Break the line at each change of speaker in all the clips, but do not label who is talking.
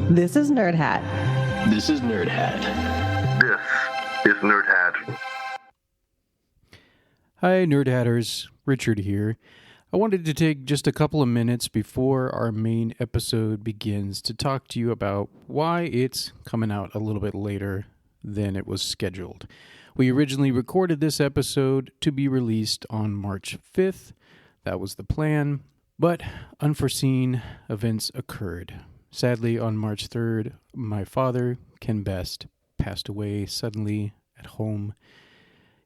This is Nerd Hat.
This is Nerd Hat.
This is Nerd Hat.
Hi, Nerd Hatters. Richard here. I wanted to take just a couple of minutes before our main episode begins to talk to you about why it's coming out a little bit later than it was scheduled. We originally recorded this episode to be released on March 5th. That was the plan, but unforeseen events occurred. Sadly, on March 3rd, my father, Ken Best, passed away suddenly at home.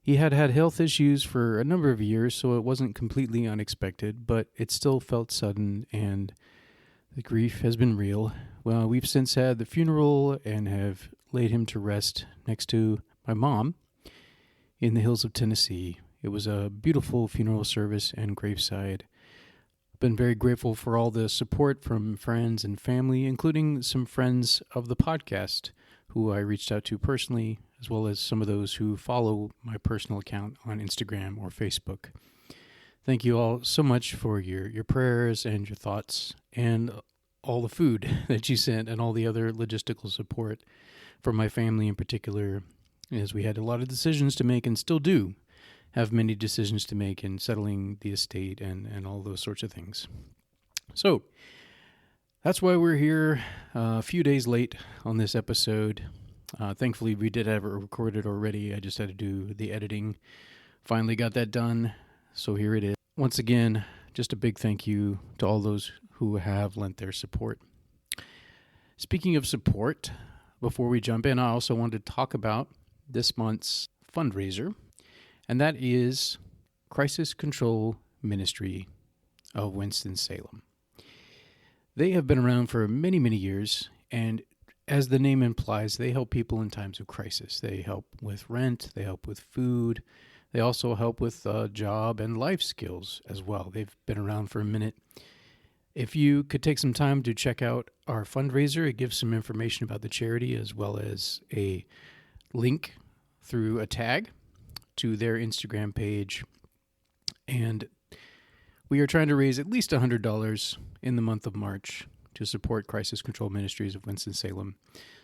He had health issues for a number of years, so it wasn't completely unexpected, but it still felt sudden, and the grief has been real. Well, we've since had the funeral and have laid him to rest next to my mom in the hills of Tennessee. It was a beautiful funeral service and graveside. Been very grateful for all the support from friends and family, including some friends of the podcast who I reached out to personally, as well as some of those who follow my personal account on Instagram or Facebook. Thank you all so much for your prayers and your thoughts and all the food that you sent and all the other logistical support for my family in particular, as we had a lot of decisions to make and still do have many decisions to make in settling the estate and all those sorts of things. So that's why we're here a few days late on this episode. Thankfully, we did have it recorded already. I just had to do the editing. Finally got that done, so here it is. Once again, just a big thank you to all those who have lent their support. Speaking of support, before we jump in, I also wanted to talk about this month's fundraiser, and that is Crisis Control Ministry of Winston-Salem. They have been around for many, many years, and as the name implies, they help people in times of crisis. They help with rent, they help with food, they also help with job and life skills as well. They've been around for a minute. If you could take some time to check out our fundraiser, it gives some information about the charity as well as a link through a tag to their Instagram page. And we are trying to raise at least $100 in the month of March to support Crisis Control Ministries of Winston-Salem.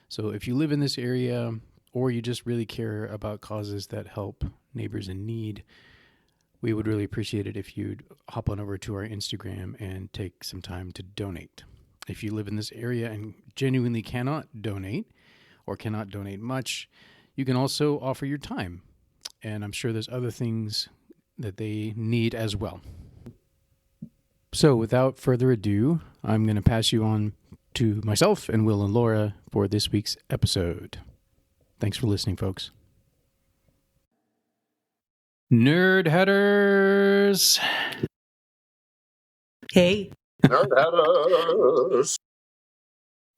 So if you live in this area or you just really care about causes that help neighbors in need, we would really appreciate it if you'd hop on over to our Instagram and take some time to donate. If you live in this area and genuinely cannot donate or cannot donate much, you can also offer your time. And I'm sure there's other things that they need as well. So without further ado, I'm going to pass you on to myself and Will and Laura for this week's episode. Thanks for listening, folks. Nerd Hatters!
Hey.
Nerd Hatters.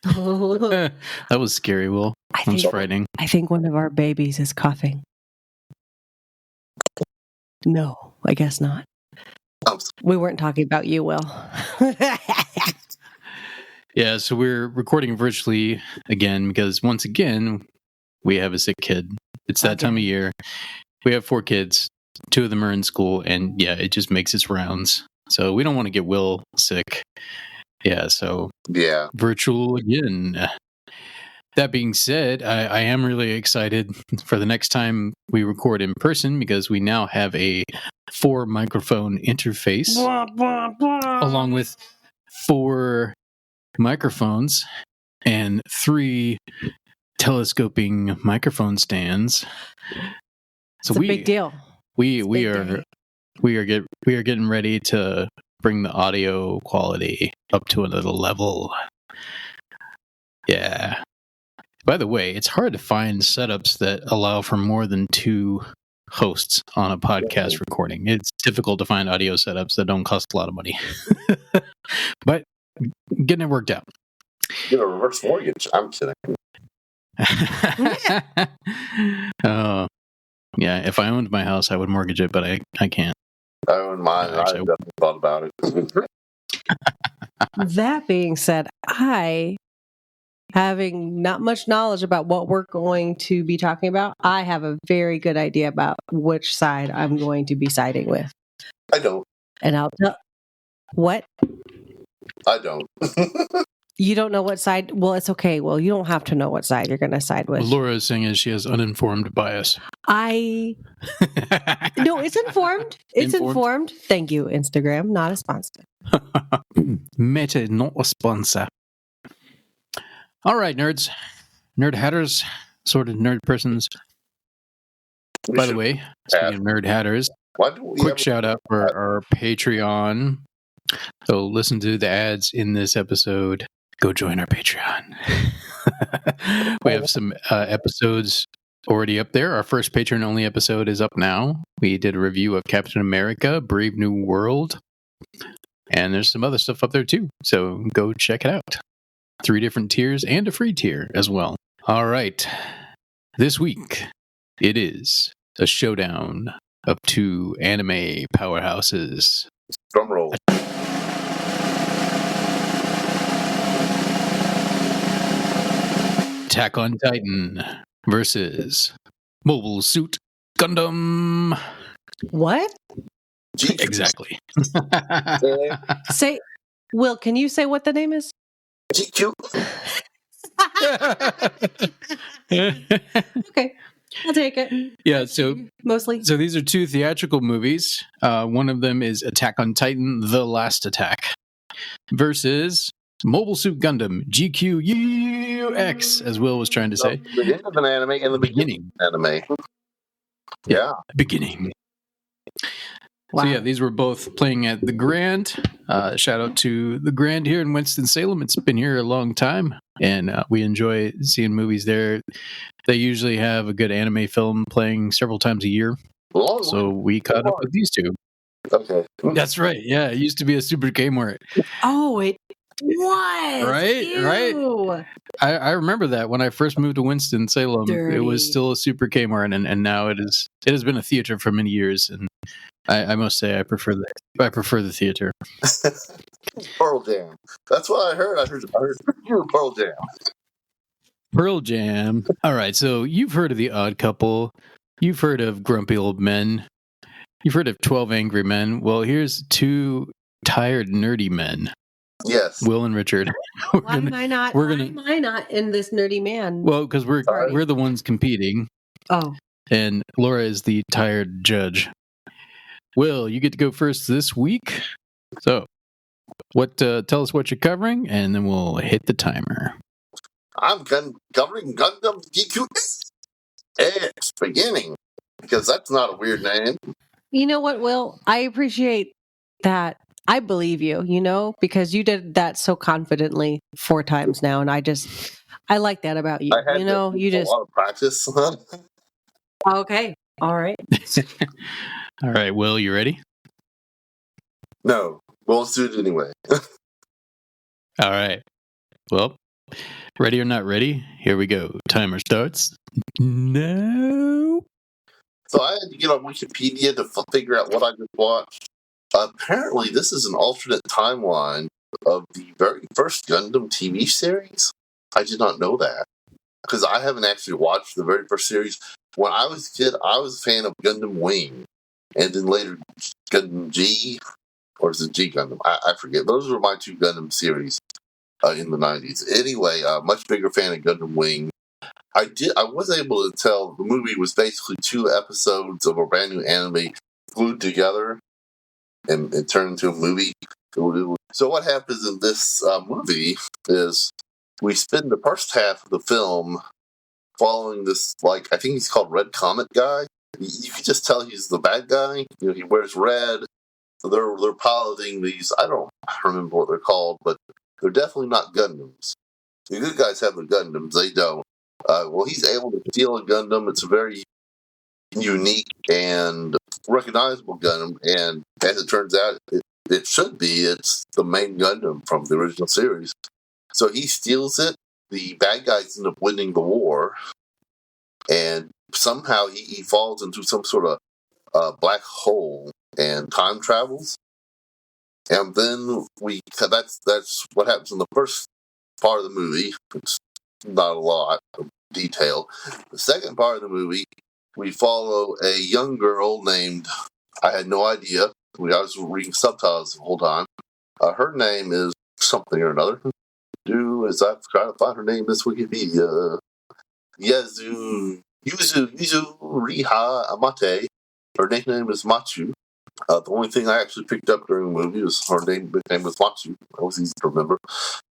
That was scary, Will. That was frightening.
I think one of our babies is coughing. No, I guess not. We weren't talking about you, Will.
Yeah, so we're recording virtually again because once again, we have a sick kid. It's that time of year. We have 4 kids. 2 of them are in school, and yeah, it just makes its rounds. So we don't want to get Will sick. Yeah, so virtual again. That being said, I am really excited for the next time we record in person because we now have a 4 microphone interface along with 4 microphones and 3 telescoping microphone stands. So
it's a big deal.
We are getting ready to bring the audio quality up to another level. Yeah. By the way, it's hard to find setups that allow for more than 2 hosts on a podcast recording. It's difficult to find audio setups that don't cost a lot of money. But getting it worked out.
Get a reverse mortgage. I'm kidding.
Oh, yeah. If I owned my house, I would mortgage it, but I can't.
I own mine. I definitely thought about it.
That being said, having not much knowledge about what we're going to be talking about, I have a very good idea about which side I'm going to be siding with.
I don't.
And I'll tell... What?
I don't.
You don't know what side. Well, it's okay. Well, you don't have to know what side you're going to side with.
What Laura is saying is she has uninformed bias.
No, it's informed. It's informed. Thank you, Instagram. Not a sponsor.
Meta, not a sponsor. All right, nerds. Nerd hatters, sort of nerd persons. By the way, speaking of nerd hatters, quick shout out for our Patreon. So listen to the ads in this episode. Go join our Patreon. We have some episodes already up there. Our first Patreon-only episode is up now. We did a review of Captain America, Brave New World. And there's some other stuff up there too. So go check it out. 3 different tiers and a free tier as well. All right. This week, it is a showdown of 2 anime powerhouses.
Drum roll.
Attack on Titan versus Mobile Suit Gundam.
What?
Exactly.
Will, can you say what the name is?
GQ.
Okay, I'll take it.
Yeah, so
mostly.
So these are 2 theatrical movies. One of them is Attack on Titan: The Last Attack versus Mobile Suit Gundam GQuuuuuux, as Will was trying to say.
The end of an anime and the beginning of an anime. Yeah.
Beginning.
Wow.
So yeah, these were both playing at the Grand. Shout out to the Grand here in Winston-Salem. It's been here a long time, and we enjoy seeing movies there. They usually have a good anime film playing several times a year. So we caught up with these 2.
Okay.
That's right. Yeah, it used to be a Super Kmart.
Oh, it was.
Right,
Ew.
right. I remember that when I first moved to Winston-Salem.
Dirty.
It was still a Super Kmart, and now it has been a theater for many years, and I must say I prefer the theater.
Pearl Jam. That's what I heard. I heard Pearl Jam.
Pearl Jam. All right, so you've heard of The Odd Couple. You've heard of Grumpy Old Men. You've heard of 12 Angry Men. Well, here's 2 tired, nerdy men.
Yes.
Will and Richard.
Why am I not in this nerdy man?
Well, because we're the ones competing.
Oh.
And Laura is the tired judge. Will, you get to go first this week. So, tell us what you're covering, and then we'll hit the timer.
I'm covering Gundam GQuuuuuux beginning, because that's not a weird name.
You know what, Will? I appreciate that. I believe you, because you did that so confidently 4 times now, and I like that about you.
I had
a
lot of practice.
Okay. All right.
All right, Will, you ready?
No. Well, let's do it anyway.
All right. Well, ready or not ready? Here we go. Timer starts. No.
So I had to get on Wikipedia to figure out what I just watched. Apparently, this is an alternate timeline of the very first Gundam TV series. I did not know that, because I haven't actually watched the very first series. When I was a kid, I was a fan of Gundam Wing, and then later Gundam G, or is it G Gundam? I forget. Those were my 2 Gundam series in the 90s. Anyway, much bigger fan of Gundam Wing. I was able to tell the movie was basically 2 episodes of a brand new anime glued together and it turned into a movie. So what happens in this movie is we spend the first half of the film following this, I think he's called Red Comet guy. You can just tell he's the bad guy. He wears red. So they're piloting these. I don't remember what they're called, but they're definitely not Gundams. The good guys have the Gundams. They don't. Well, he's able to steal a Gundam. It's a very unique and recognizable Gundam, and as it turns out, it should be. It's the main Gundam from the original series. So he steals it. The bad guys end up winning the war, and somehow he falls into some sort of black hole and time travels. And then that's what happens in the first part of the movie. It's not a lot of detail. The second part of the movie, we follow a young girl named, I had no idea. I was reading subtitles the whole time. Her name is something or another. do is I forgot to find her name. Miss Wikipedia. Yuzu Riha Amate. Her nickname is Machu. The only thing I actually picked up during the movie was her nickname was Machu. That was easy to remember.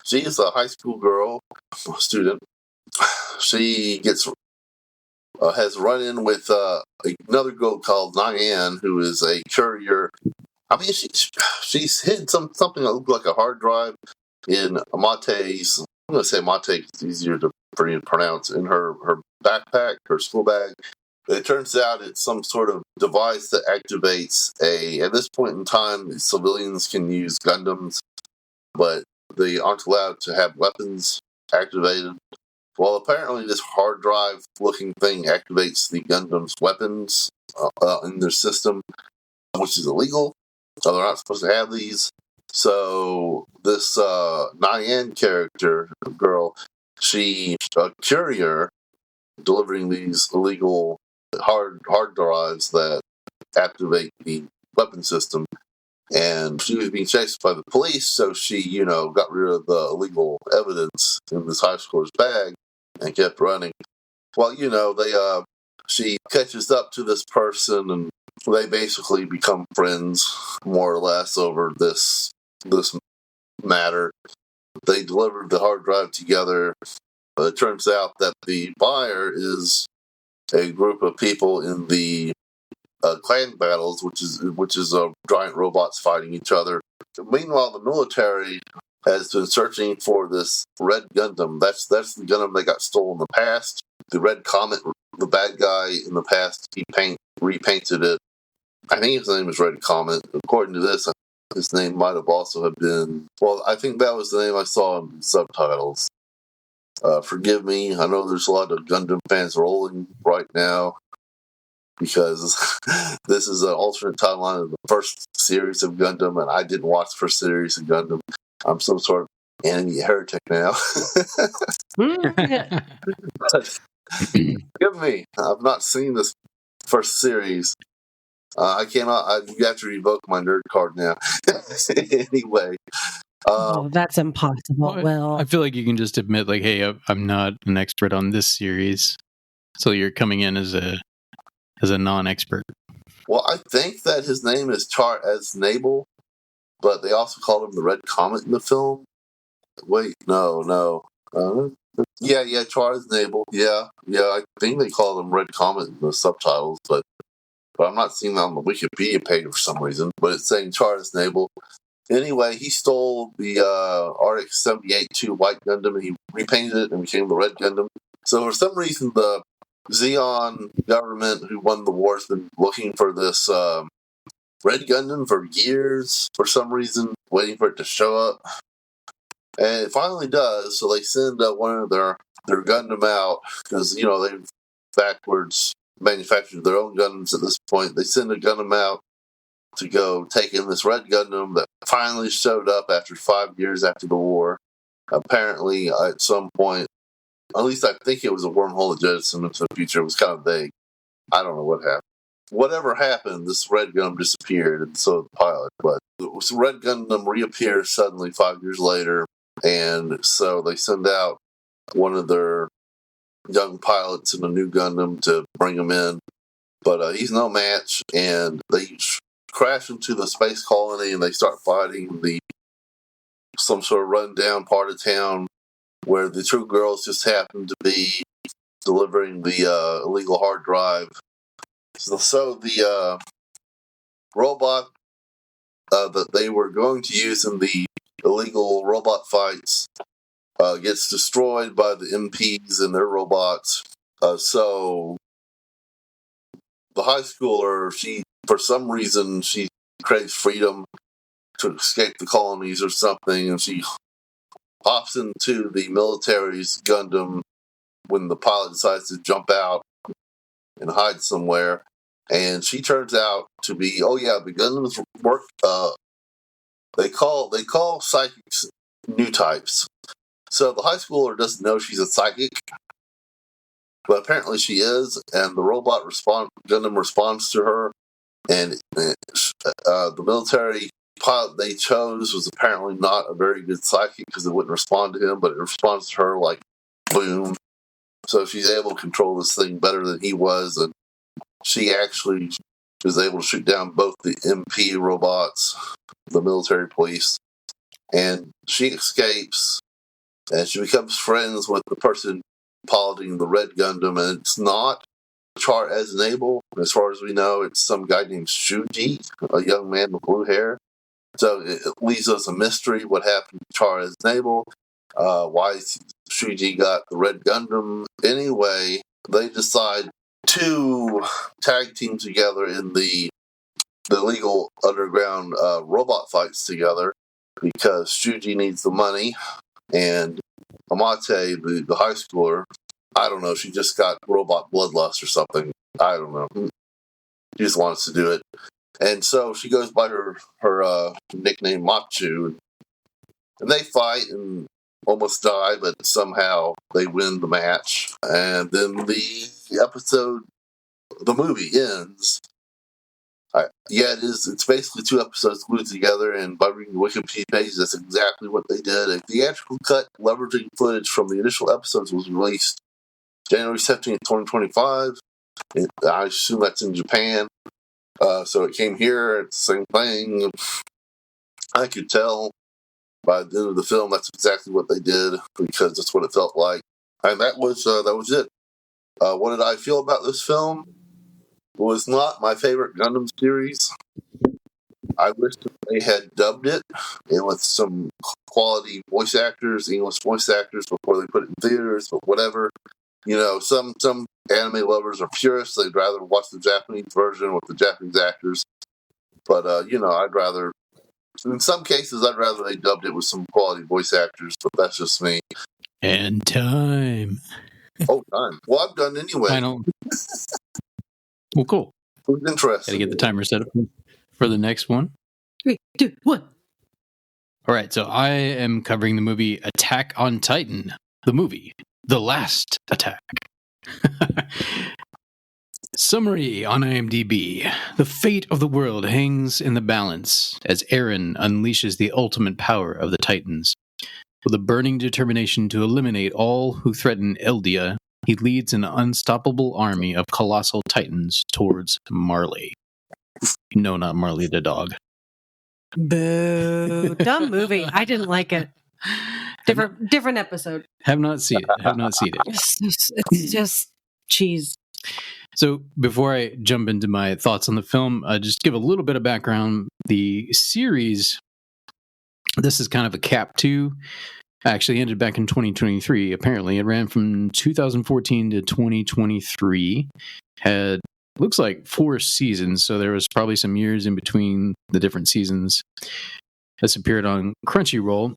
She is a high school girl, student. She has run in with another girl called Nyan, who is a courier. I mean, she's hidden something that looked like a hard drive in Mate's. I'm going to say Mate because it's easier to pronounce. In her backpack, her school bag. It turns out it's some sort of device that activates at this point in time, civilians can use Gundams, but they aren't allowed to have weapons activated. Well, apparently this hard drive looking thing activates the Gundam's weapons in their system, which is illegal. So they're not supposed to have these. So this Nyan character, girl, she's a courier delivering these illegal hard drives that activate the weapon system. And she was being chased by the police, so she, got rid of the illegal evidence in this high score's bag and kept running. Well, she catches up to this person, and they basically become friends, more or less, over this matter. They delivered the hard drive together. It turns out that the buyer is a group of people in the clan battles, which is giant robots fighting each other. Meanwhile, the military has been searching for this red Gundam. That's the Gundam that got stolen in the past. The Red Comet, the bad guy in the past, he repainted it. I think his name was Red Comet. According to this, his name might have also have been. Well, I think that was the name I saw in subtitles. Forgive me. I know there's a lot of Gundam fans rolling right now because this is an alternate timeline of the first series of Gundam, and I didn't watch the first series of Gundam. I'm some sort of anime heretic now. But forgive me. I've not seen this first series. I cannot. You have to revoke my nerd card now. Anyway.
That's impossible. Well,
I feel like you can just admit, like, hey, I'm not an expert on this series, so you're coming in as a non-expert.
Well, I think that his name is Char Aznable, but they also called him the Red Comet in the film. Wait, no. Yeah, Char Aznable. Yeah, I think they called him Red Comet in the subtitles, but I'm not seeing that on the Wikipedia page for some reason. But it's saying Char Aznable. Anyway, he stole the RX-78-2 White Gundam and he repainted it and became the Red Gundam. So for some reason, the Zeon government who won the war has been looking for this Red Gundam for years, for some reason, waiting for it to show up. And it finally does, so they send one of their Gundam out, because, they've backwards manufactured their own Gundams at this point. They send a Gundam out to go take in this Red Gundam that finally showed up after 5 years after the war. Apparently, at some point, at least I think it was a wormhole that jettisoned into the future. It was kind of vague. I don't know what happened. Whatever happened, this Red Gundam disappeared, and so the pilot. But this Red Gundam reappears suddenly 5 years later, and so they send out one of their young pilots in a new Gundam to bring him in. But he's no match, and they crash into the space colony, and they start fighting some sort of rundown part of town where the two girls just happen to be delivering the illegal hard drive. So the robot that they were going to use in the illegal robot fights gets destroyed by the MPs and their robots. So the high schooler, for some reason, she craves freedom to escape the colonies or something, and she hops into the military's Gundam when the pilot decides to jump out and hide somewhere. And she turns out to be, the Gundams work. They call psychics new types. So the high schooler doesn't know she's a psychic, but apparently she is, and the robot Gundam responds to her, and the military pilot they chose was apparently not a very good psychic because it wouldn't respond to him, but it responds to her like boom. So she's able to control this thing better than he was, and she actually was able to shoot down both the MP robots, the military police, and she escapes, and she becomes friends with the person piloting the Red Gundam, and it's not Char as Abel. As far as we know, it's some guy named Shuji, a young man with blue hair. So it leaves us a mystery what happened to Char as Abel, why Shuji got the Red Gundam. Anyway, they decide to tag team together in the illegal underground robot fights together because Shuji needs the money, and Amate, the high schooler, I don't know, she just got robot bloodlust or something. I don't know. She just wants to do it. And so she goes by her nickname Machu, and they fight and almost die, but somehow they win the match. And then the movie ends. It's basically 2 episodes glued together, and by reading the Wikipedia page, that's exactly what they did. A theatrical cut leveraging footage from the initial episodes was released January 17th, 2025. I assume that's in Japan. So it came here, it's the same thing. I could tell by the end of the film that's exactly what they did because that's what it felt like. And that was it. What did I feel about this film? It was not my favorite Gundam series. I wish that they had dubbed it and with some quality voice actors, English voice actors, before they put it in theaters, but whatever. You know, some anime lovers are purists. They'd rather watch the Japanese version with the Japanese actors. But, I'd rather, in some cases, they dubbed it with some quality voice actors, but that's just me.
And time.
Oh, time. Well, I'm done anyway.
Final. Well, cool.
Who's interested?
Gotta get the timer set up for the next one.
3, 2, 1.
All right, so I am covering the movie Attack on Titan, the movie, The Last Attack. Summary on IMDb. The fate of the world hangs in the balance as Eren unleashes the ultimate power of the Titans. With a burning determination to eliminate all who threaten Eldia, he leads an unstoppable army of colossal Titans towards Marley. No, not Marley the dog.
Boo. Dumb movie. I didn't like it. Different episode.
Have not seen it.
It's just cheese.
So before I jump into my thoughts on the film, just give a little bit of background. The series, this is kind of a cap 2, actually ended back in 2023. Apparently, it ran from 2014 to 2023. Had, looks like 4 seasons, so there was probably some years in between the different seasons. This appeared on Crunchyroll.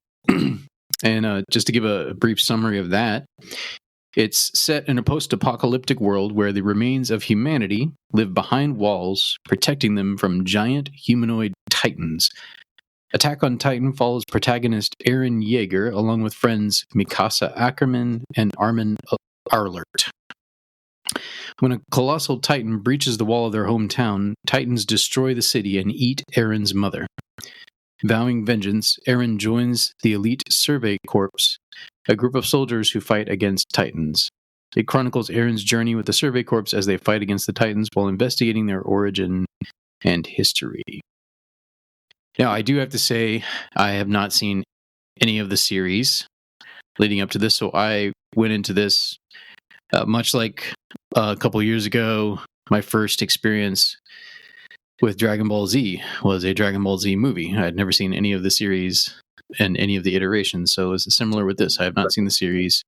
And just to give a brief summary of that, it's set in a post-apocalyptic world where the remains of humanity live behind walls, protecting them from giant humanoid titans. Attack on Titan follows protagonist Eren Yeager along with friends Mikasa Ackerman and Armin Arlert. When a colossal titan breaches the wall of their hometown, titans destroy the city and eat Eren's mother. Vowing vengeance, Eren joins the elite Survey Corps, a group of soldiers who fight against Titans. It chronicles Eren's journey with the Survey Corps as they fight against the Titans while investigating their origin and history. Now, I do have to say, I have not seen any of the series leading up to this, so I went into this much like a couple years ago. My first experience with Dragon Ball Z was a Dragon Ball Z movie. I had never seen any of the series and any of the iterations, so it's similar with this. I have not seen the series,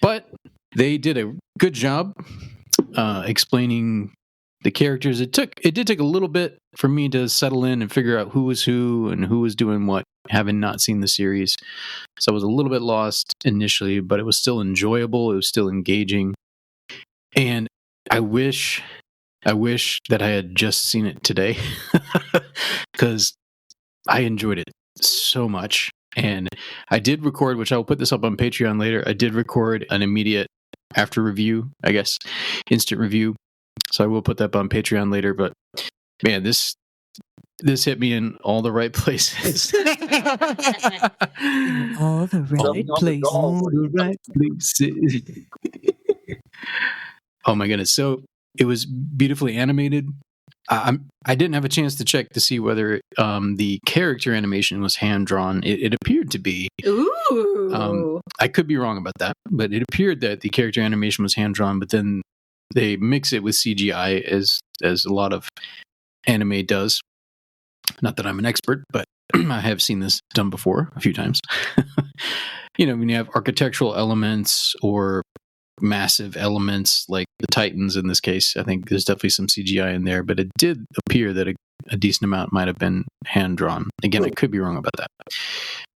but they did a good job explaining the characters. It did take a little bit for me to settle in and figure out who was who and who was doing what, having not seen the series. So I was a little bit lost initially, but it was still enjoyable. It was still engaging. And I wish that I had just seen it today because I enjoyed it so much. And I did record, which I'll put this up on Patreon later. I did record an immediate after review, I guess, instant review. So I will put that up on Patreon later. But man, this this hit me in all the right places.
All the right places.
All the right places. Oh my goodness! So it was beautifully animated. I didn't have a chance to check to see whether the character animation was hand drawn. It appeared to be.
Ooh.
I could be wrong about that, but it appeared that the character animation was hand drawn. But then they mix it with CGI, as a lot of anime does. Not that I'm an expert, but I have seen this done before a few times. When you have architectural elements or massive elements like the Titans in this case, I think there's definitely some CGI in there, but it did appear that a decent amount might have been hand drawn. Again, I could be wrong about that,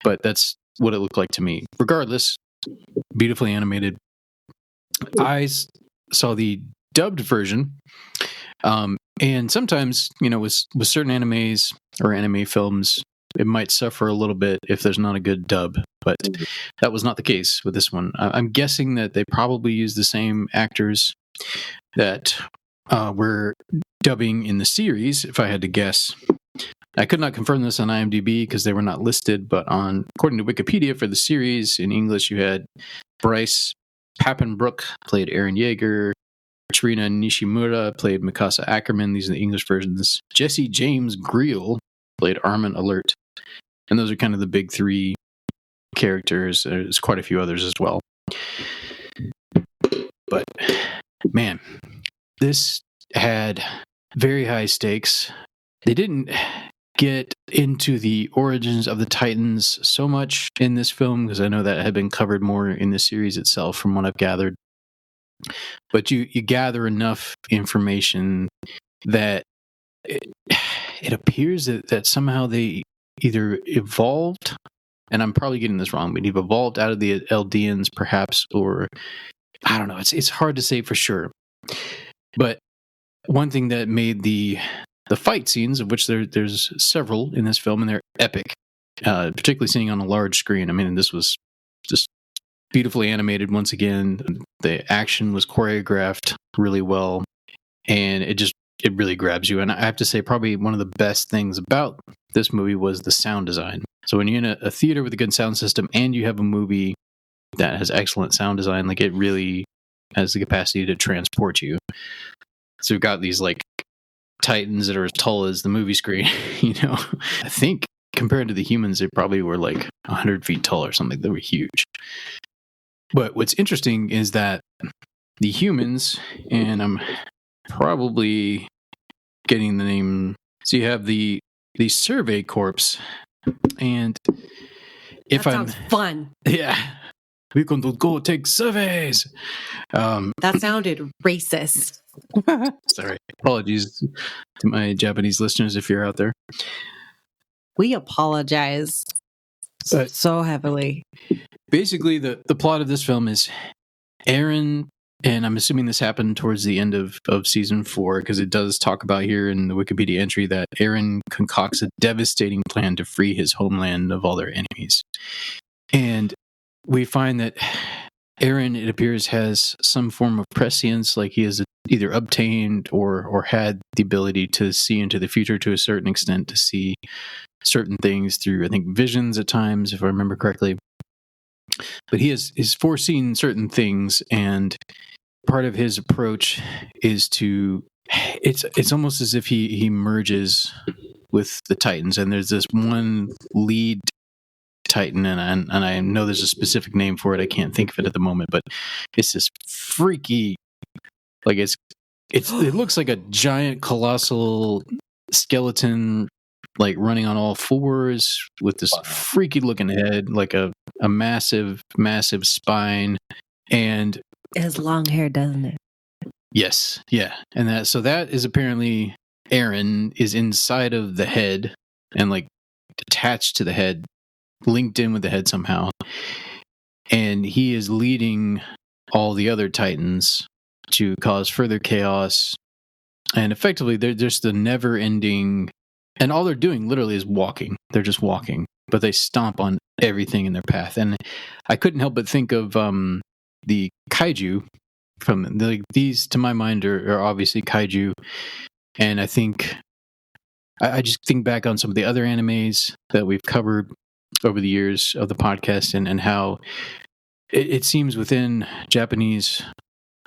but that's what it looked like to me. Regardless, beautifully animated. I saw the dubbed version, and sometimes, with certain animes or anime films, it might suffer a little bit if there's not a good dub, but that was not the case with this one. I'm guessing that they probably used the same actors that were dubbing in the series, if I had to guess. I could not confirm this on IMDb because they were not listed, but according to Wikipedia for the series, in English you had Bryce Papenbrook played Eren Yeager, Trina Nishimura played Mikasa Ackerman. These are the English versions. Jesse James Greel played Armin Alert. And those are kind of the big three characters. There's quite a few others as well. But, man, this had very high stakes. They didn't get into the origins of the Titans so much in this film, because I know that had been covered more in the series itself from what I've gathered. But you gather enough information that it appears that somehow they either evolved, and I'm probably getting this wrong, but they've evolved out of the Eldians perhaps, or I don't know. It's hard to say for sure. But one thing that made the fight scenes, of which there's several in this film, and they're epic, particularly seeing on a large screen. I mean, this was just beautifully animated once again. The action was choreographed really well, and it really grabs you. And I have to say, probably one of the best things about this movie was the sound design. So when you're in a theater with a good sound system and you have a movie that has excellent sound design, like, it really has the capacity to transport you. So we've got these like Titans that are as tall as the movie screen, I think compared to the humans, they probably were like 100 feet tall or something. They were huge. But what's interesting is that the humans, and I'm probably getting the name. So you have the Survey Corps, and if
that sounds fun.
Yeah, we're going to go take surveys.
That sounded racist.
Sorry, apologies to my Japanese listeners if you're out there.
We apologize so heavily.
Basically, the plot of this film is Eren, and I'm assuming this happened towards the end of season 4, because it does talk about here in the Wikipedia entry that Eren concocts a devastating plan to free his homeland of all their enemies. And we find that Eren, it appears, has some form of prescience, like he has either obtained or had the ability to see into the future to a certain extent, to see certain things through, I think, visions at times, if I remember correctly. But he has foreseen certain things, and part of his approach is to, it's almost as if he merges with the Titans, and there's this one lead Titan, and I know there's a specific name for it. I can't think of it at the moment, but it's this freaky, like it looks like a giant colossal skeleton, like running on all fours with this freaky looking head, like a massive spine, and
it has long hair, doesn't it?
Yes, yeah. And that is apparently Eren is inside of the head and like attached to the head, linked in with the head somehow, and he is leading all the other Titans to cause further chaos. And effectively, they're just the never-ending, and all they're doing literally is walking. They're just walking, but they stomp on everything in their path. And I couldn't help but think of the kaiju from these. To my mind, are obviously kaiju, and I think I just think back on some of the other animes that we've covered over the years of the podcast, and how it seems within Japanese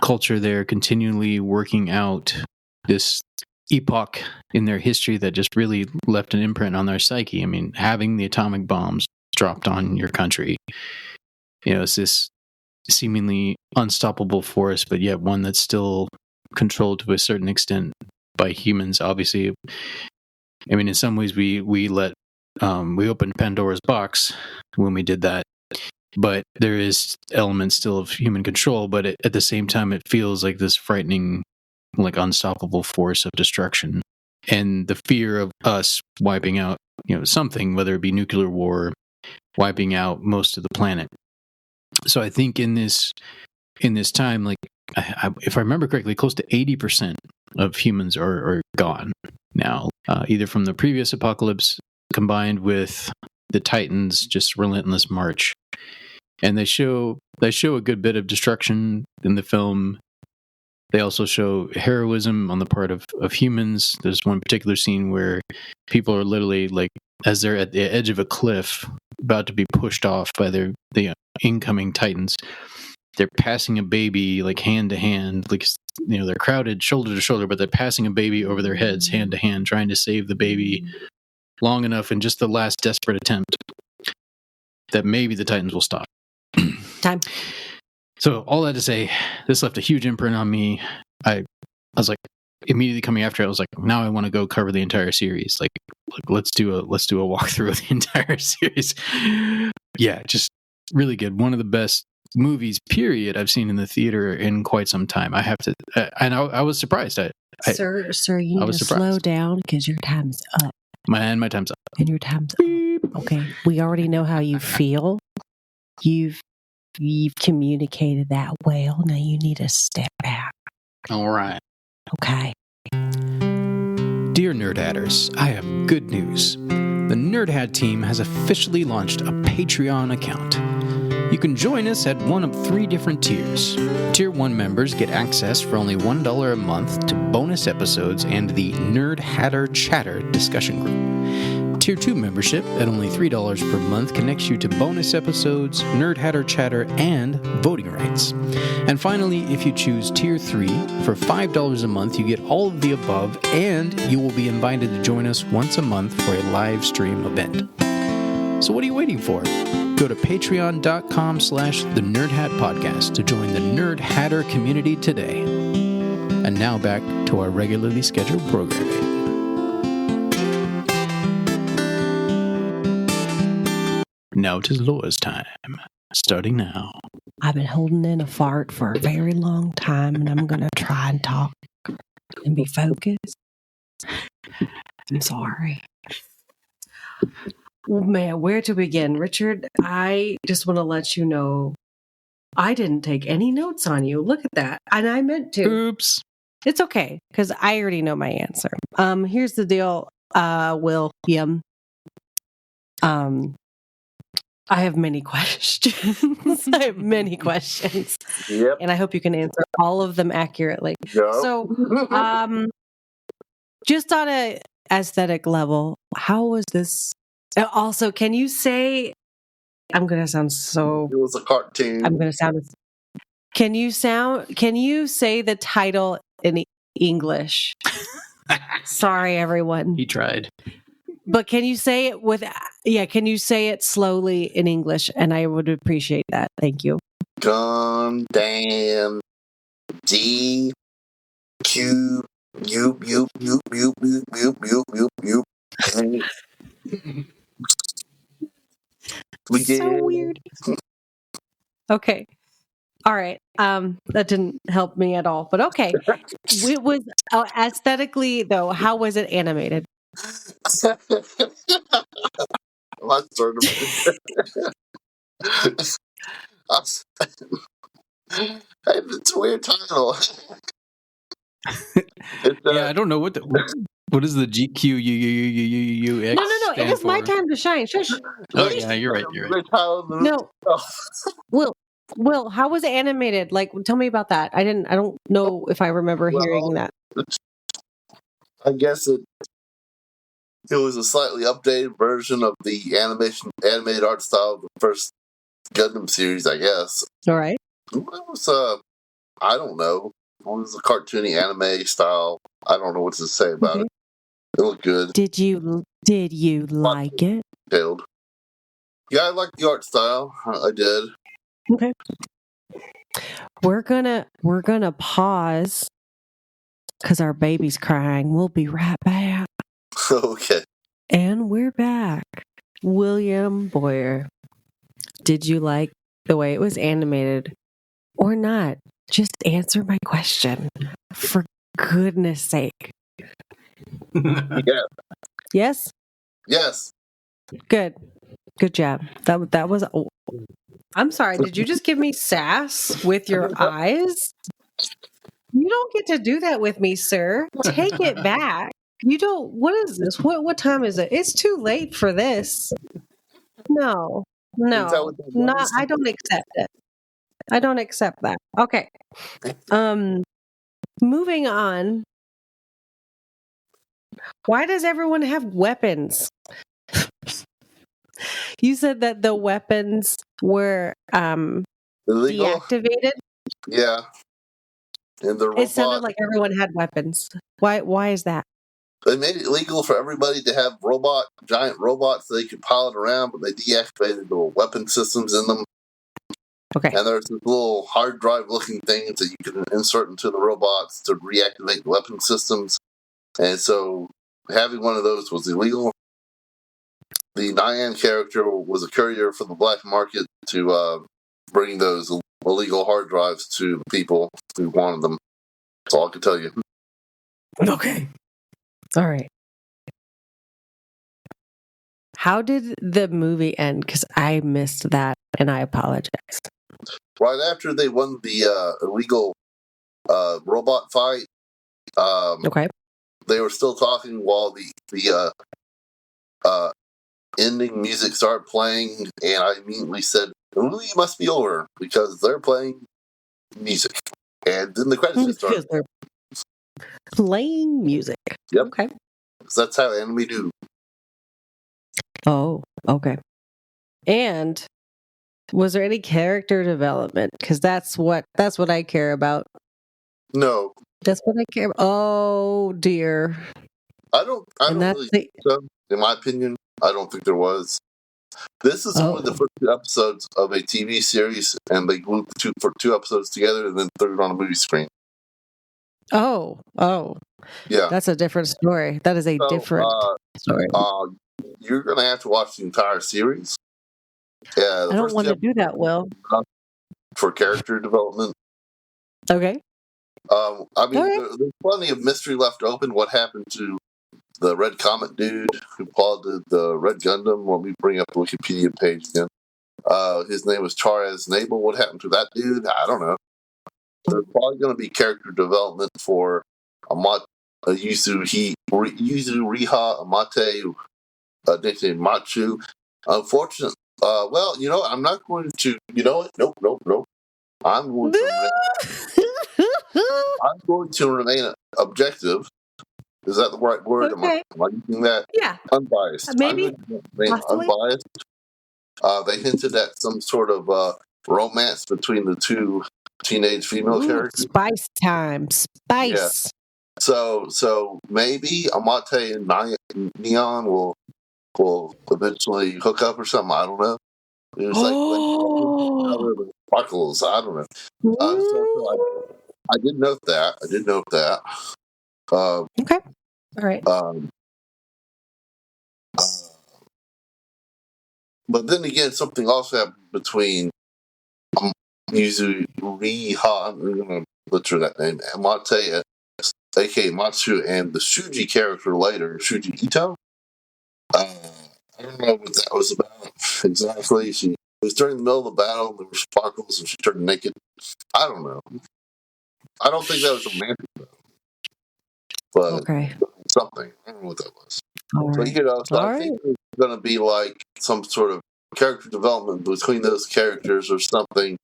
culture they're continually working out this epoch in their history that just really left an imprint on their psyche. I mean, having the atomic bombs dropped on your country, it's this seemingly unstoppable force, but yet one that's still controlled to a certain extent by humans. Obviously, I mean, in some ways we opened Pandora's box when we did that, but there is elements still of human control, but at the same time it feels like this frightening, like unstoppable force of destruction, and the fear of us wiping out something, whether it be nuclear war, wiping out most of the planet. So I think in this time, like, if I remember correctly, close to 80% of humans are gone now, either from the previous apocalypse combined with the Titans' just relentless march. And they show a good bit of destruction in the film. They also show heroism on the part of humans. There's one particular scene where people are literally, like, as they're at the edge of a cliff, about to be pushed off by the incoming Titans, they're passing a baby, like, hand to hand, like, they're crowded shoulder to shoulder, but they're passing a baby over their heads, hand to hand, trying to save the baby long enough in just the last desperate attempt that maybe the Titans will stop.
Time.
So all that to say, this left a huge imprint on me. I was like, immediately coming after it, I was like, now I want to go cover the entire series. Like let's do a walkthrough of the entire series. Yeah, just really good. One of the best movies, period, I've seen in the theater in quite some time. I have to, and I was surprised.
Sir, you need to slow down because your time's up.
My time's up.
And your time's up. Okay, we already know how you feel. You've communicated that well. Now you need to step back.
All right.
Okay.
Dear Nerd Hatters, I have good news. The Nerd Hat team has officially launched a Patreon account. You can join us at one of 3 different tiers. Tier 1 members get access for only $1 a month to bonus episodes and the Nerd Hatter Chatter discussion group. Tier 2 membership at only $3 per month connects you to bonus episodes, Nerd Hatter Chatter, and voting rights. And finally, if you choose Tier 3, for $5 a month, you get all of the above, and you will be invited to join us once a month for a live stream event. So what are you waiting for? Go to patreon.com/The Nerd Hat Podcast to join the Nerd Hatter community today. And now back to our regularly scheduled programming. Now it is Laura's time, starting now.
I've been holding in a fart for a very long time, and I'm going to try and talk and be focused. I'm sorry. Oh, man, where to begin? Richard, I just want to let you know I didn't take any notes on you. Look at that. And I meant to.
Oops.
It's okay, because I already know my answer. Here's the deal, William. I have many questions. I have many questions.
Yep.
And I hope you can answer all of them accurately.
Yep.
So, just on a aesthetic level, how was this? Also, can you say, I'm going to sound so...
It was a cartoon.
I'm going to sound... Can you say the title in English? Sorry, everyone.
He tried.
But can you say it can you say it slowly in English? And I would appreciate that. Thank you.
Gundam GQuuuuuux. We did.
So weird. Okay. All right. That didn't help me at all. But okay. It was aesthetically, though, how was it animated?
My sort of. It's a weird title.
Yeah, I don't know what is the GQuuuuuux.
No. It is my time to shine. Shush.
Oh yeah, you're right.
No. Will, how was it animated? Like, tell me about that. I don't know if I remember hearing that.
I guess it It was a slightly updated version of the animated art style of the first Gundam series, I guess.
All right.
It was, I don't know. It was a cartoony anime style. I don't know what to say about it. It looked good.
Did you like it?
Detailed. Yeah, I liked the art style. I did.
Okay. We're gonna pause because our baby's crying. We'll be right back.
Okay.
And we're back. William Boyer, did you like the way it was animated or not? Just answer my question. For goodness sake.
Yeah.
Yes?
Yes.
Good. Good job. That was I'm sorry, did you just give me sass with your eyes? You don't get to do that with me, sir. Take it back. You don't. What is this? What time is it? It's too late for this. No. No. Not I don't accept it. I don't accept that. Okay. Moving on. Why does everyone have weapons? You said that the weapons were
Illegal?
deactivated.
Yeah. And the robot.
It sounded like everyone had weapons. Why is that?
They made it legal for everybody to have giant robots they could pilot around, but they deactivated the weapon systems in them.
Okay.
And there's this little hard drive looking things that you can insert into the robots to reactivate the weapon systems. And so having one of those was illegal. The Nyan character was a courier for the black market to bring those illegal hard drives to the people who wanted them. That's all I can tell you.
Okay. All right. How did the movie end? Because I missed that, and I apologize.
Right after they won the illegal robot fight,
Okay.
they were still talking while the ending music started playing, and I immediately said, "The movie must be over because they're playing music." And then the credits started.
They're playing music.
Yep.
Okay.
So that's how anime do.
Oh, okay. And was there any character development? Because that's what I care about.
No,
That's what I care about. Oh dear.
I don't really think so. In my opinion, I don't think there was. This is only the first 2 episodes of a TV series, and they glued the 2 episodes together and then threw it on a movie screen.
Oh.
Yeah.
That's a different story. That is a different story.
You're going to have to watch the entire series. Yeah,
I don't want to do that, Will.
For character development.
Okay.
I mean, there's plenty of mystery left open. What happened to the Red Comet dude who piloted the Red Gundam? Let me bring up the Wikipedia page again. His name was Charles Nabel. What happened to that dude? I don't know. There's probably going to be character development for Yuzu Riha Amate, nicknamed Machu. Unfortunately, well, I'm not going to. You know what? Nope. I'm going to remain objective. Is that the right word?
Okay.
Am I using that?
Yeah.
Unbiased.
Maybe.
I'm going to remain unbiased. They hinted at some sort of romance between the 2 teenage female characters.
Spice time. Spice.
Yeah. So maybe Amate and Neon will eventually hook up or something. I don't know. It was sparkles. I don't know. I did note that.
Okay. All right.
But then again, something also happened between Yuzu Riha, I'm going to butcher that name, Amate, aka Matsu, and the Shuji character later, Shuji Ito. I don't know what that was about exactly. It was during the middle of the battle, there were sparkles, and she turned naked. I don't know. I don't think that was romantic, though. But something. I don't know what that was. But, I think there's going to be like some sort of character development between those characters or something.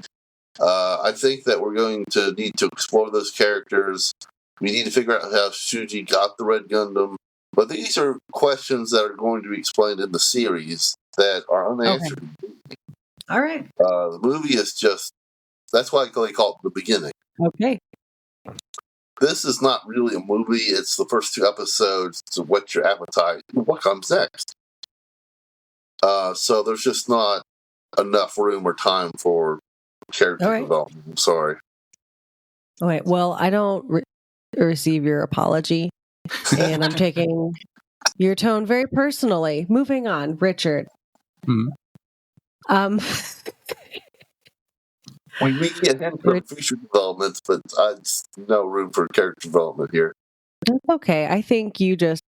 I think that we're going to need to explore those characters. We need to figure out how Shuji got the Red Gundam. But these are questions that are going to be explained in the series that are unanswered.
Okay. All right.
The movie is just, that's why they call it the beginning.
Okay.
This is not really a movie. It's the first 2 episodes to whet your appetite. What comes next? So there's just not enough room or time for character development. I'm sorry.
All right. Well, I don't receive your apology, and I'm taking your tone very personally. Moving on, Richard.
We get hints of future developments, but no room for character development here.
That's okay. I think you just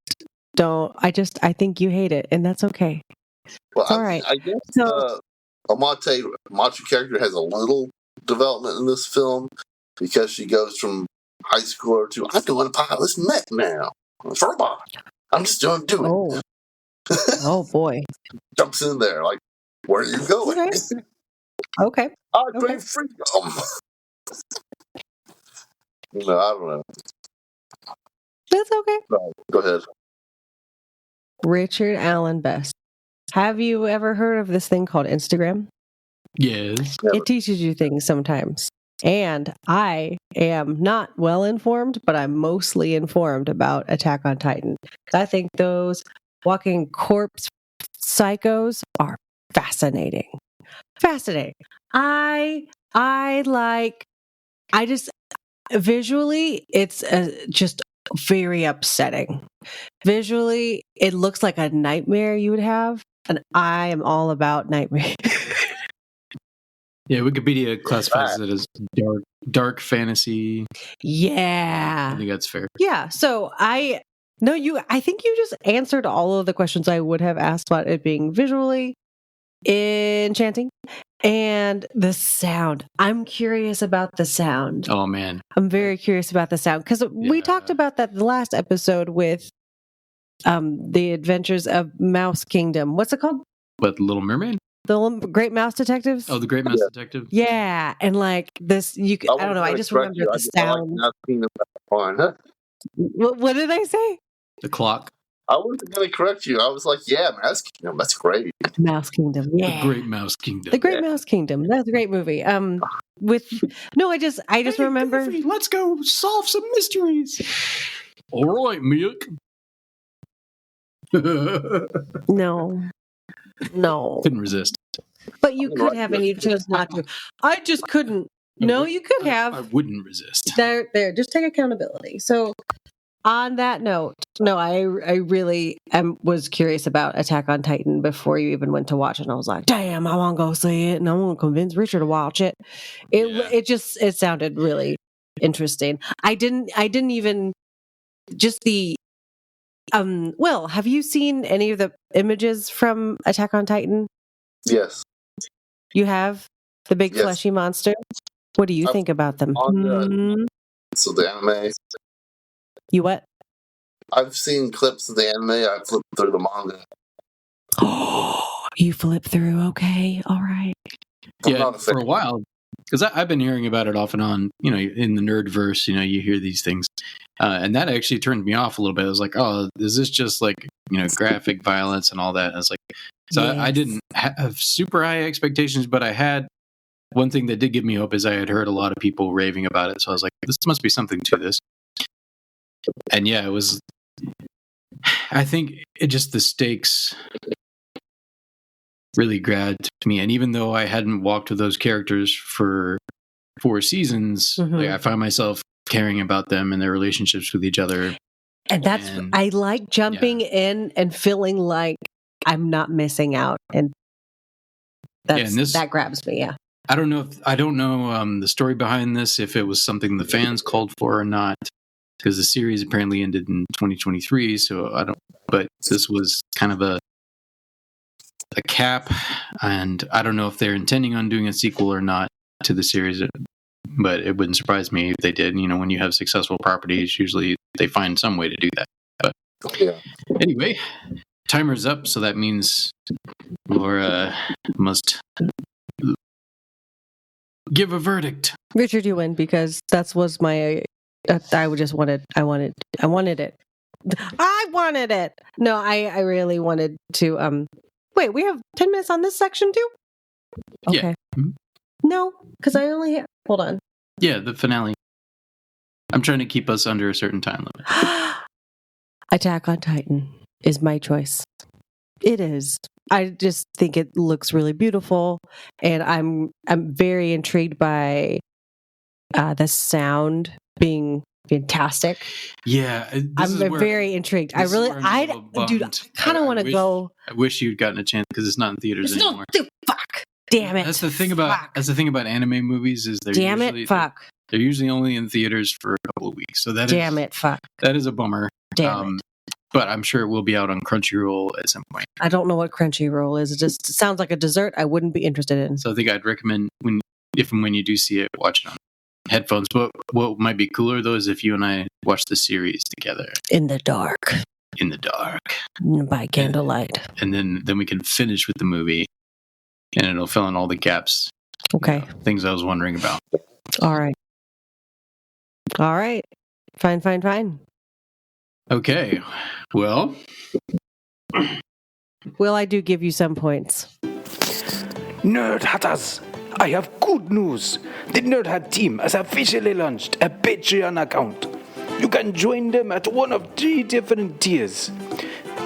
don't. I think you hate it, and that's okay.
Well,
all right.
I guess Amate Machu character has a little development in this film because she goes from high schooler to I'm doing a pilot's mech now. It's robot. I'm just doing it.
Oh. Oh boy.
Jumps in there like, where are you going?
Okay.
I bring freedom. I don't know.
That's okay.
No, go ahead.
Richard Allen Best. Have you ever heard of this thing called Instagram?
Yes.
It teaches you things sometimes. And I am not well informed, but I'm mostly informed about Attack on Titan. I think those walking corpse psychos are fascinating. Fascinating. I just visually, it's just very upsetting. Visually, it looks like a nightmare you would have, and I am all about nightmare.
Yeah, Wikipedia classifies it as dark fantasy.
Yeah.
I think that's fair.
Yeah, so I think you just answered all of the questions I would have asked about it being visually enchanting. And the sound. I'm curious about the sound.
Oh, man.
I'm very curious about the sound because we talked about that the last episode with the Adventures of Mouse Kingdom. What's it called?
What, Little Mermaid?
The Great Mouse Detectives?
Oh, the Great Mouse Detective?
Yeah. And like this, I don't know. I just remember the sound. What did I say?
The clock.
I wasn't going to correct you. I was like, yeah, Mouse Kingdom. That's great.
Mouse Kingdom. Yeah.
The Great Mouse Kingdom.
The Great Mouse Kingdom. That's a great movie. I just remember.
Goofy, let's go solve some mysteries. All right, Mick.
No.
Couldn't resist.
But you could have, and you chose not to. I just couldn't. No, you could have.
I wouldn't resist.
There. Just take accountability. So, on that note, no, I really was curious about Attack on Titan before you even went to watch it. And I was like, damn, I want to go see it, and I want to convince Richard to watch it. It sounded really interesting. I didn't even just the. Will, have you seen any of the images from Attack on Titan?
Yes.
You have the big fleshy monster. What do you think about them?
So the anime.
You what?
I've seen clips of the anime. I flipped through the manga.
Oh, you flip through. Okay, all right.
Yeah, for a while, because I've been hearing about it off and on. In the nerdverse, you hear these things, and that actually turned me off a little bit. I was like, oh, is this just like graphic violence and all that? And I was like, so yes. I didn't have super high expectations, but I had one thing that did give me hope is I had heard a lot of people raving about it. So I was like, this must be something to this. And yeah, it was. I think the stakes really grabbed me, and even though I hadn't walked with those characters for 4 seasons, like I found myself caring about them and their relationships with each other.
And I like jumping in and feeling like I'm not missing out, and that grabs me. Yeah,
I don't know the story behind this, if it was something the fans called for or not, because the series apparently ended in 2023. So I don't. But this was kind of a cap, and I don't know if they're intending on doing a sequel or not to the series. But it wouldn't surprise me if they did. When you have successful properties, usually they find some way to do that. But anyway, timer's up, so that means Laura must give a verdict.
Richard, you win because that was my. I wanted it. I wanted it. No, I really wanted to. Wait, we have 10 minutes on this section too.
Yeah.
Okay.
Mhm.
No, because I only hold on.
Yeah, the finale. I'm trying to keep us under a certain time limit.
Attack on Titan is my choice. It is. I just think it looks really beautiful, and I'm very intrigued by the sound being fantastic.
Yeah,
I'm very intrigued. I really, dude, I kind of want to go.
I wish you'd gotten a chance because it's not in theaters anymore.
Fuck, damn it.
That's the thing about anime movies is they're usually only in theaters for a couple of weeks. So that is a bummer.
Damn it.
But I'm sure it will be out on Crunchyroll at some point.
I don't know what Crunchyroll is. It just sounds like a dessert I wouldn't be interested in.
So I think I'd recommend if and when you do see it, watch it on headphones. But what might be cooler though is if you and I watch the series together
in the dark by candlelight,
and then we can finish with the movie, and it'll fill in all the gaps.
Okay,
things I was wondering about.
All right, fine.
Okay, well,
I do give you some points.
Nerd Hatters, I have good news. The Nerd Hat team has officially launched a Patreon account. You can join them at one of 3 different tiers.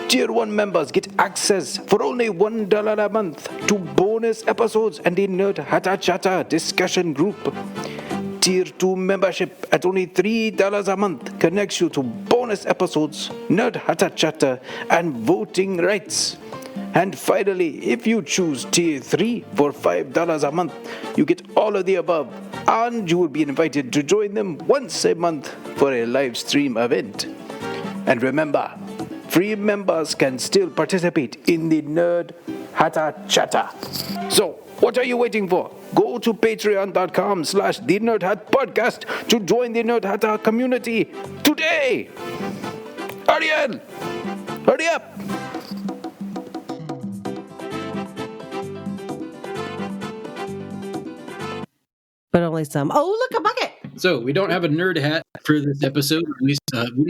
Tier 1 members get access for only $1 a month to bonus episodes and the Nerd Hatter Chatter discussion group. Tier 2 membership at only $3 a month connects you to bonus episodes, Nerd Hatter Chatter, and voting rights. And finally, if you choose Tier 3 for $5 a month, you get all of the above, and you will be invited to join them once a month for a live stream event. And remember, free members can still participate in the Nerd Hatter Chatter. So, what are you waiting for? Go to patreon.com/The Nerd Hat Podcast to join the Nerd Hatter community today. Ariel, hurry up.
But only some. Oh, look, a bucket.
So we don't have a nerd hat for this episode. At least we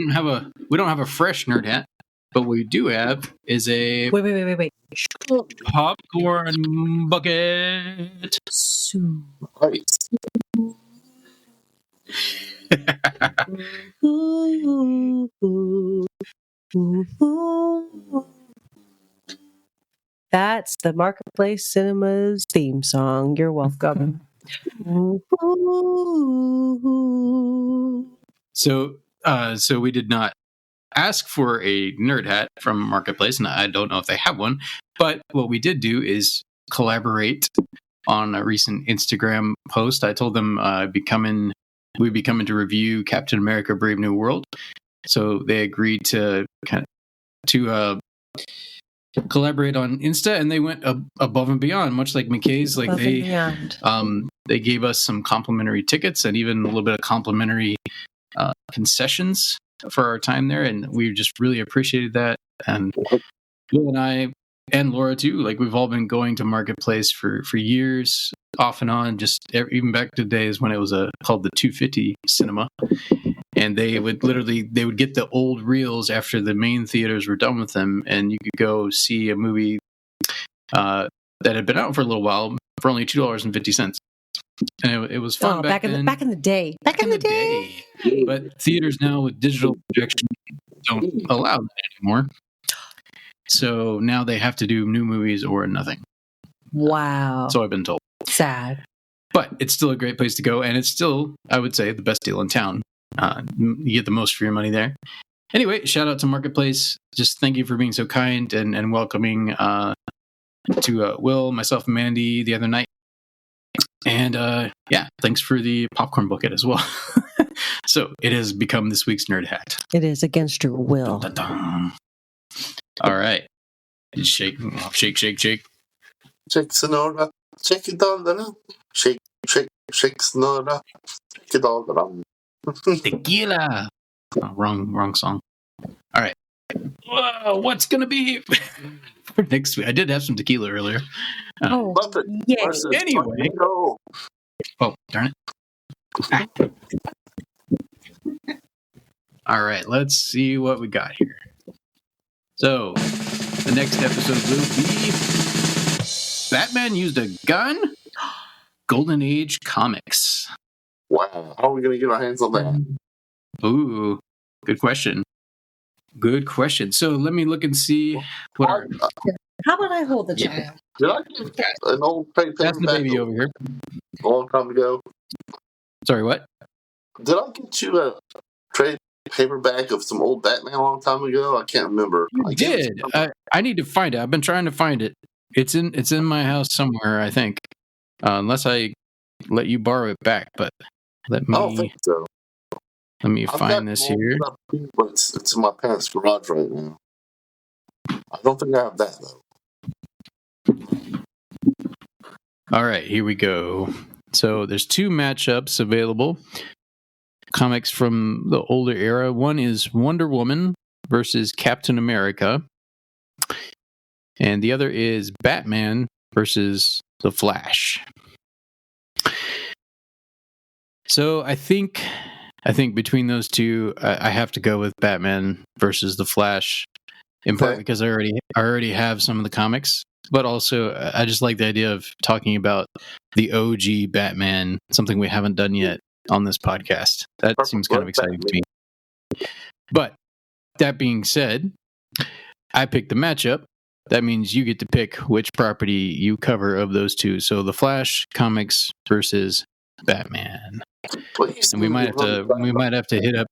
don't have a fresh nerd hat. But what we do have is a
wait.
popcorn bucket.
Nice.
That's the Marketplace Cinema's theme song. You're welcome.
So we did not ask for a nerd hat from Marketplace, and I don't know if they have one. But what we did do is collaborate on a recent Instagram post. I told them we'd be coming to review Captain America: Brave New World. So they agreed to collaborate on Insta, and they went above and beyond, much like McKay's. Like they gave us some complimentary tickets and even a little bit of complimentary concessions for our time there, and we just really appreciated that. And Will and I, and Laura too, like we've all been going to Marketplace for years, off and on, just even back to days when it was called the 250 Cinema. And they would get the old reels after the main theaters were done with them, and you could go see a movie that had been out for a little while for only $2.50. And it was fun back in
the day. Back in the day.
But theaters now with digital projection don't allow that anymore. So now they have to do new movies or nothing.
Wow.
So I've been told.
Sad.
But it's still a great place to go, and it's still, I would say, the best deal in town. You get the most for your money there. Anyway, shout out to Marketplace. Just thank you for being so kind and welcoming to Will, myself, and Mandy the other night. And thanks for the popcorn bucket as well. So it has become this week's nerd hat.
It is against your will.
Dun, dun, dun. All right. Shake.
Shake Sonora. Shake it all around. Shake Sonora. Shake it all around.
Tequila. Oh, wrong song. All right. Whoa, what's gonna be for next week? I did have some tequila earlier.
Yes.
Anyway. Oh, darn it. All right, let's see what we got here. So, the next episode will be Batman used a gun? Golden Age Comics.
Wow. How are we going to get our hands on that?
Ooh, good question. Good question. So, let me look and see what our...
How about I hold the child?
Did I get an old trade
That's the
paperback
baby over here.
a long time ago?
Sorry, what?
Did I get you a trade paperback of some old Batman a long time ago? I can't remember.
You did. I need to find it. I've been trying to find it. It's in my house somewhere, I think. Unless I let you borrow it back, but let
I don't
me
think so.
let me
I've
find
got
this
some old
here.
stuff too, but it's in my parents' garage right now. I don't think I have that though.
All right, here we go. So there's two matchups available. Comics from the older era. One is Wonder Woman versus Captain America. And the other is Batman versus The Flash. So I think between those two, I have to go with Batman versus The Flash, in part because I already have some of the comics, but also I just like the idea of talking about the OG Batman, something we haven't done yet on this podcast. That seems kind of exciting to me. But that being said, I picked the matchup. That means you get to pick which property you cover of those two. So The Flash comics versus Batman. And we might have to hit up.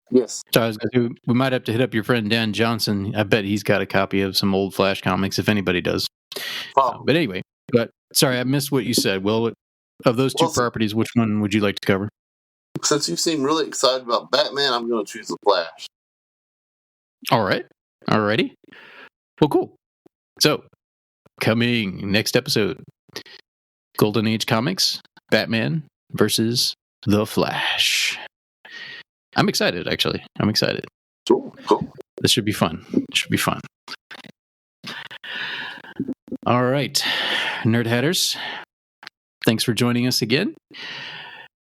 Yes.
So we might have to hit up your friend Dan Johnson. I bet he's got a copy of some old Flash comics, if anybody does. But anyway, sorry, I missed what you said. Well, of those two properties, which one would you like to cover?
Since you seem really excited about Batman, I'm going to choose The Flash.
All right. Alrighty. Well, cool. So, coming next episode, Golden Age Comics, Batman versus The Flash. I'm excited, actually. I'm excited.
Cool.
This should be fun. All right, Nerd Hatters. Thanks for joining us again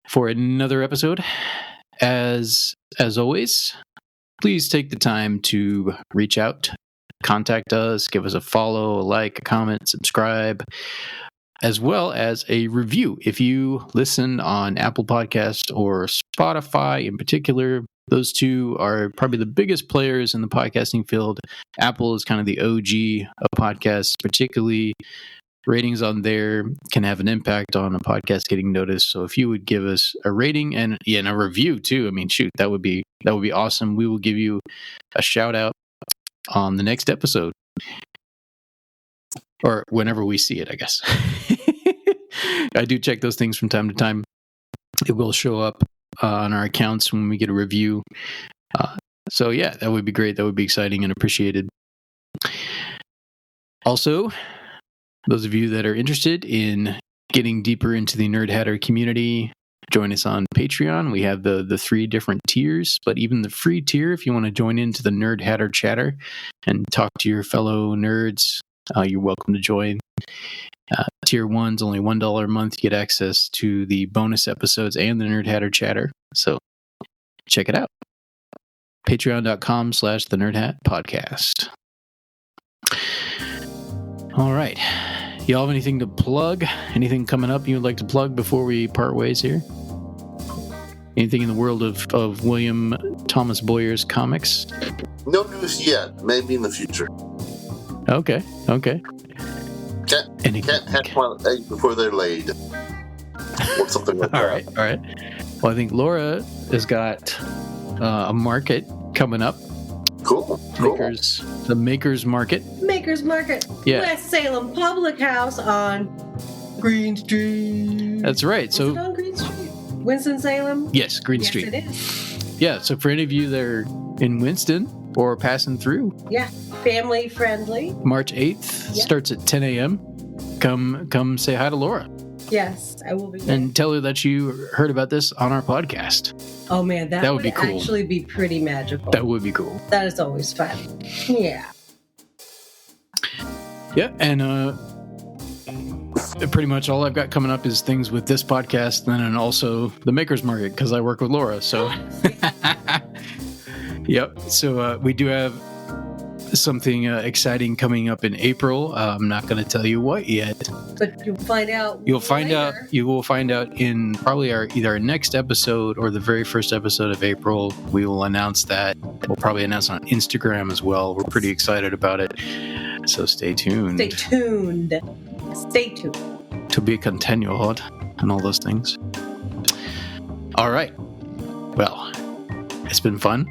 for another episode. As always, please take the time to reach out, contact us, give us a follow, a like, a comment, subscribe, as well as a review. If you listen on Apple Podcast or Spotify in particular, those two are probably the biggest players in the podcasting field. Apple is kind of the OG of podcasts, particularly ratings on there can have an impact on a podcast getting noticed. So if you would give us a rating and a review too, I mean, shoot, that would be awesome. We will give you a shout out on the next episode. Or whenever we see it, I guess. I do check those things from time to time. It will show up on our accounts when we get a review. So yeah, that would be great. That would be exciting and appreciated. Also, those of you that are interested in getting deeper into the Nerd Hatter community, join us on Patreon. We have the 3 different tiers, but even the free tier, if you want to join into the Nerd Hatter chatter and talk to your fellow nerds, you're welcome to join. Tier 1's only $1 a month. You get access to the bonus episodes and the Nerd Hatter chatter. So check it out. Patreon.com/the Nerd Hat Podcast. All right. Y'all have anything to plug? Anything coming up you would like to plug before we part ways here? Anything in the world of William Thomas Boyer's comics?
No news yet. Maybe in the future.
Okay.
Can't hatch my eggs before they're laid. Or something like that.
All right. Well, I think Laura has got a market coming up.
Cool.
The Makers Market.
Makers Market.
Yeah.
West Salem Public House on Green Street.
That's right.
Is it on Green Street? Winston-Salem?
Yes, Green Street.
Yes, it is.
Yeah, so for any of you that are in Winston or passing through.
Yeah, family friendly.
March 8th starts at 10 a.m. Come say hi to Laura.
Yes, I will be there.
And tell her that you heard about this on our podcast.
Oh man, that would
be cool.
Actually be pretty magical.
That would be cool.
That is always fun. Yeah.
Yeah, and pretty much all I've got coming up is things with this podcast, and also the Makers Market because I work with Laura. So Yep. So we do have something exciting coming up in April. I'm not going to tell you what yet.
But you'll find out.
You'll find out.
later.
You will find out in probably either our next episode or the very first episode of April. We will announce that. We'll probably announce on Instagram as well. We're pretty excited about it. So stay tuned.
Stay tuned. Stay tuned.
To be continued and all those things. All right. Well, it's been fun.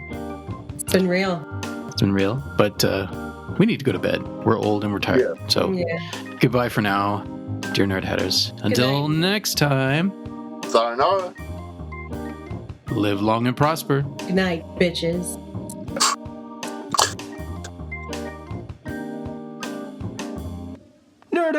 It's been real.
It's been real, but we need to go to bed. We're old and we're tired.
Yeah.
So goodbye for now, dear Nerd Headers. Until next time,
Sayonara.
live long and prosper.
Good night, bitches.
Nerd